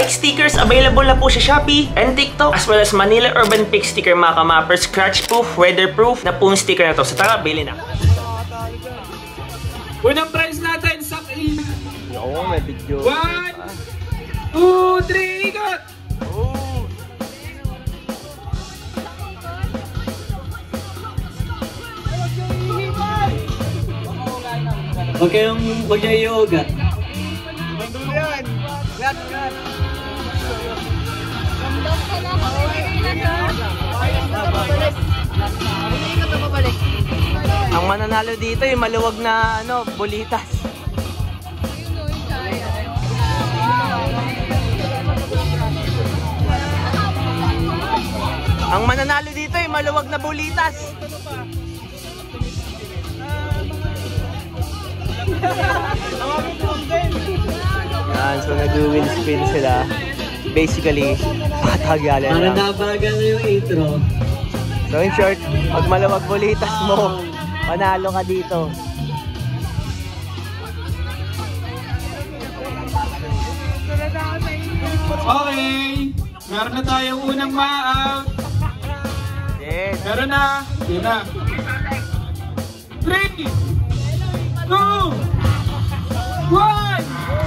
Bike stickers, available na po sa Shopee and TikTok, as well as Manila Urban Peak sticker, mga kamapper. Scratch proof, weather proof na po yung sticker na to. So tara, bili na. Unang prize natin sa Oo, may video. 1, 2, 3, ikot! Huwag niya i-ugat. Mandulo yan. Gat. Ang mananalo dito yung maluwag na bulitas. Ang mananalo dito yung maluwag na bulitas. Yan, so nag-wheel spin sila. Basically, patagyalan lang. Parang nabagal na yung intro. So in short, pag maluwag bulitas mo, panalo ka dito. Okay, meron na tayong unang ma-out. Yes. Meron na. Yun na. 3, 2, 1.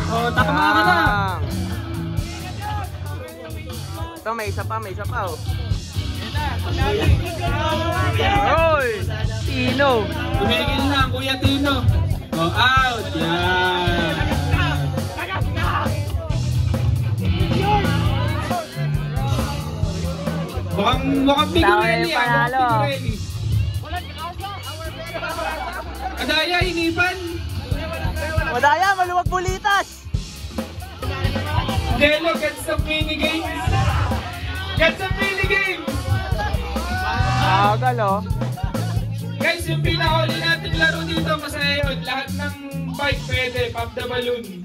Oh, tama ka na. Ito, may isa pa oh. Oy! Tino! Tumigil na, Kuya Tino. Go out. Yan. Mukhang Bigorelli. Adaya, hinipan. Madaya, maluwag bulitas! Delo, get some minigames. Get some minigames. Galo. Guys, yung pinakahuli natin laro dito, masaya yun. Lahat ng bike pwede, pop the balloon.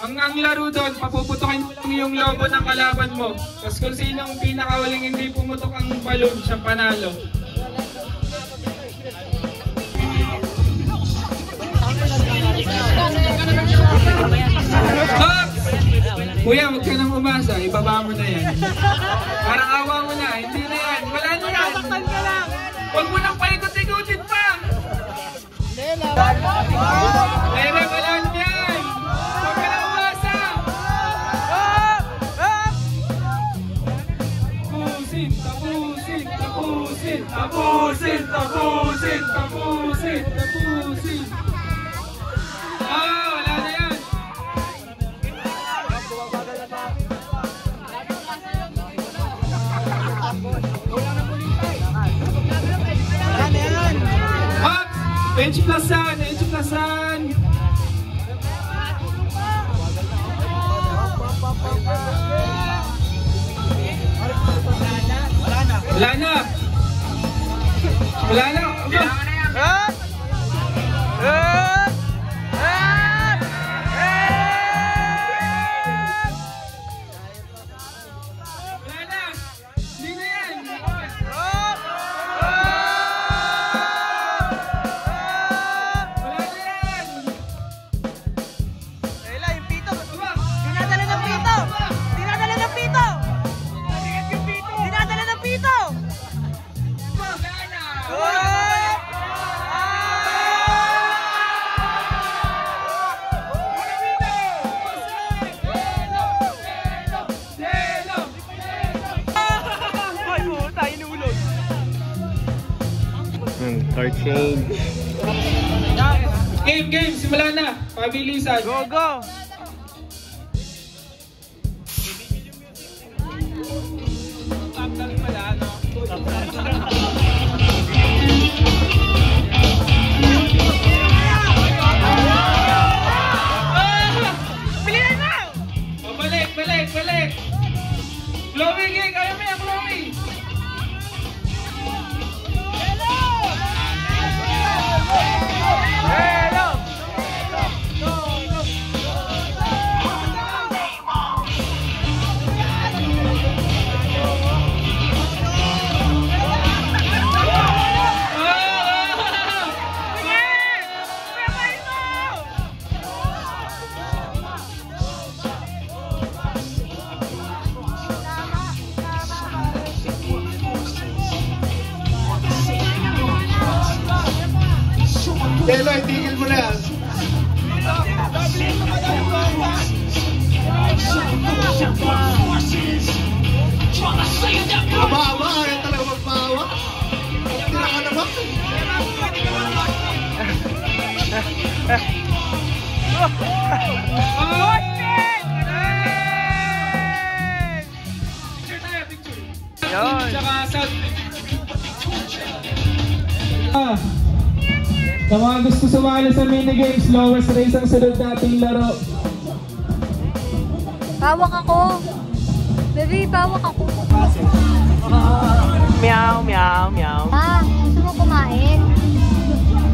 Ang laro doon, papuputokin mo lang yung logo ng kalaban mo. Tapos kung sinong pinakahuling hindi pumutok ang balloon, siyang panalo. Hops! Kuya, huwag ka nang umasa, ibaba mo na yan. Parang awa mo na, hindi na yan. Wala na yan. Huwag mo nang paikot-ikutin pa. Lera, wala na yan. Huwag ka nang umasa. Tapusin, tapusin, tapusin, tapusin, tapusin, tapusin, tapusin. Wala na yan. Hops! Bench plasan, bench plasan. Wala na. Wala na. Card change. Game, simula na. Pabilisan. Go, go! Balik. Chloe, kaya mo yan, Chloe. Delo, itigil mo na yan. Aba, ayaw talaga magpahawa. Tira ka naman. Yun. Sa mga gusto sumali sa minigames, lowest race ang sunod nating laro. Bawak ako. Baby, bawak ako. Meow, meow, meow. Ah, gusto mo kumain?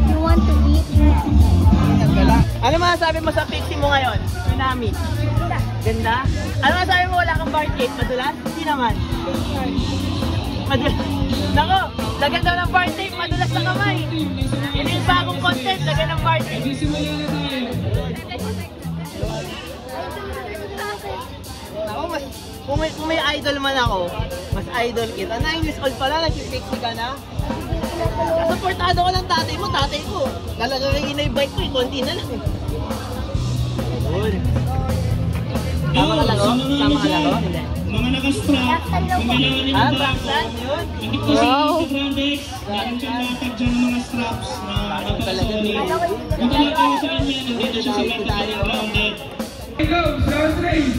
You want to eat? Ano masasabi mo sa pixie mo ngayon? Tsunami. Ganda? Ano masasabi mo wala kang bar tape? Madulas? Hindi naman. Madulas. Nako, lagyan daw ng bar tape. Madulas na kamay. Yun yung bagong content. Lagyan ng bar tape. Ako, mas, kung may idol man ako, mas idol kita. 9 years old pa lang, nag-pixie ka na. Supportado ko ng tatay mo, tatay ko. Lalagay na yung bike ko, konti na lang. Good. Tama ka lang, Tama ka lang, Hindi. Mga naka-strap, kung kailangan nyo ng Braxton, yun. hindi po sa Groundex, meron kang latag dyan ng mga straps na napakasolid. Kung talaga kayo sa kanya, nandito siya sa latag ng Grounded. Go, last race!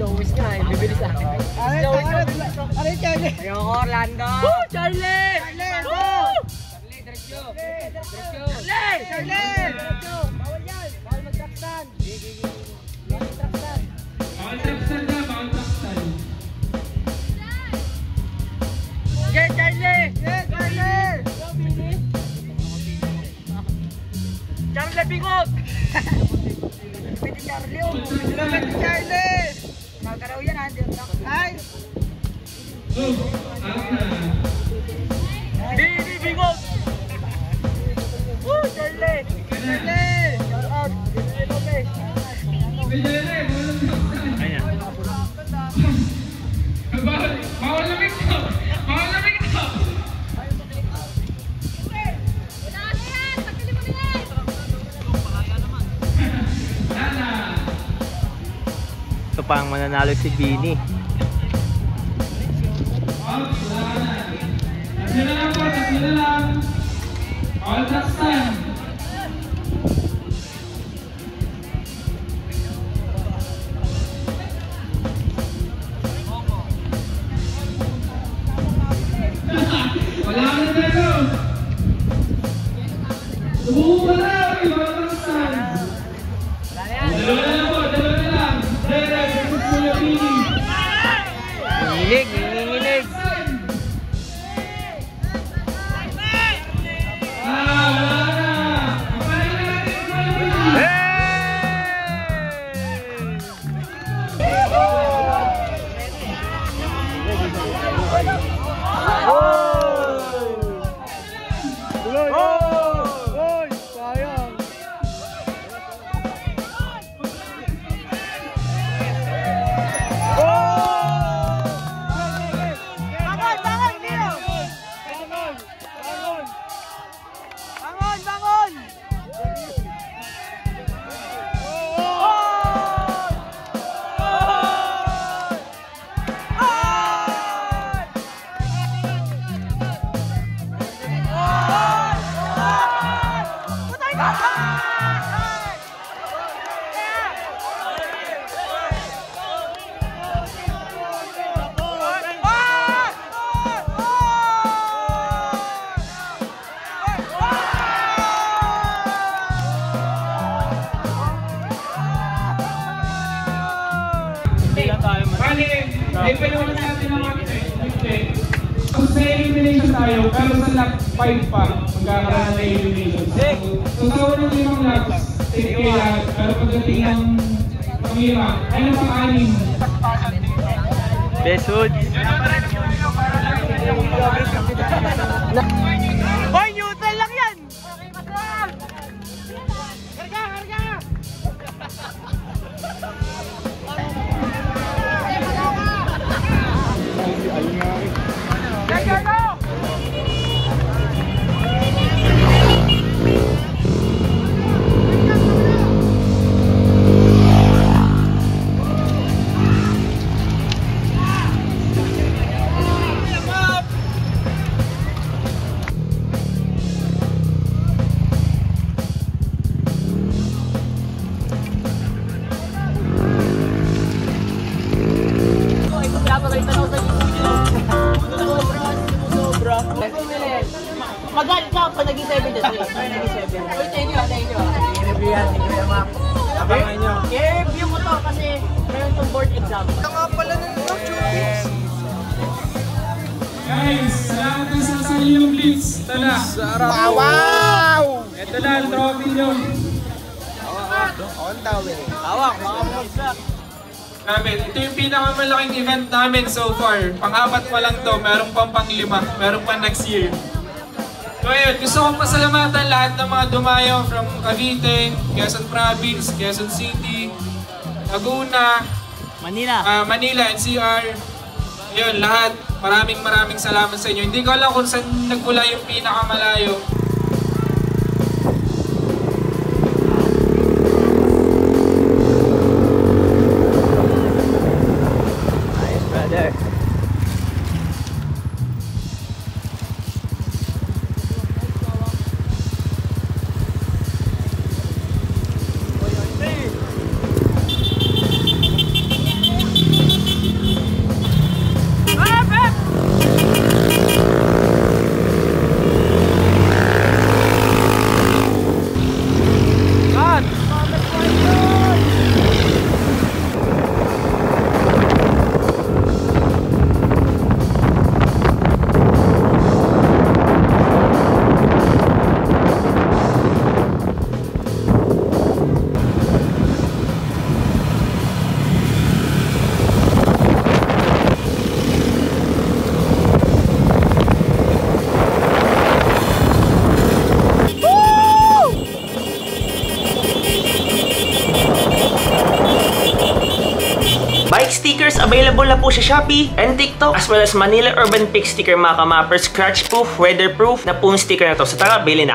Slowest nga eh, bibilis ah. Ano Charlie? Ayoko, Orlando! Woo! Charlie! Charlie! Woo! Charlie! Charlie! Bawal yan! Bawal mag-trackstand! Bawal mag-trackstand! Bawal trackstand na, bawal trackstand. Yeah, Charlie! Yeah, Charlie! Charlie, bingog! Pwede Charlie oh! Pwede Charlie! Magkaraw yan ha, ay! Go, out na. Bini, bingog! Woo, Charlie! Charlie! Shout out! Bini, Lopez! Ayan. Bawal lamig to! Bawal lamig to! Ito pa ang mananalo si Bini. Tatlo na lang po, tatlo na lang. All tracks time. Wala ka na tayo. Subukan ka na, all tracks time. Dalawa na lang po, dalawa na lang. Dere versus Kuya Bini. Nginig, nginginig. Ipinuna natin ang mga kung sa elimination tayo, pero sa lap 5 pa, magkakaroon na elimination. So sa unang 5 laps, 10K lahat, pero pagdating ng pamira, ay ng pang-anim. Best food. Hoy, neutral lang yan! Karga, karga! pa naging 73. Naging 73. Uy, thank you. I-review yan, si Kuya Mac. Abangan nyo. I-review mo to kasi meron tong board exam. Guys, salamat na sa Asylum Blitz. Ito na. Wow! Ito na ang trophy nyo. On the way. Hawak, mga bumagsak. Namin. Ito yung pinakamalaking event namin so far. Pang-apat pa lang to, meron pang pang-5, meron pang next year. So ayun, gusto kong pasalamatan lahat ng mga dumayo from Cavite, Quezon Province, Quezon City, Laguna, Manila, NCR. Ayun, lahat. Maraming salamat sa inyo. Hindi ko alam kung saan nagmula yung pinakamalayo. Bike stickers available na po sa Shopee and TikTok, as well as Manila Urban Pick sticker mga kamapers, scratch proof, weatherproof na po yung sticker na to. So tara, bili na!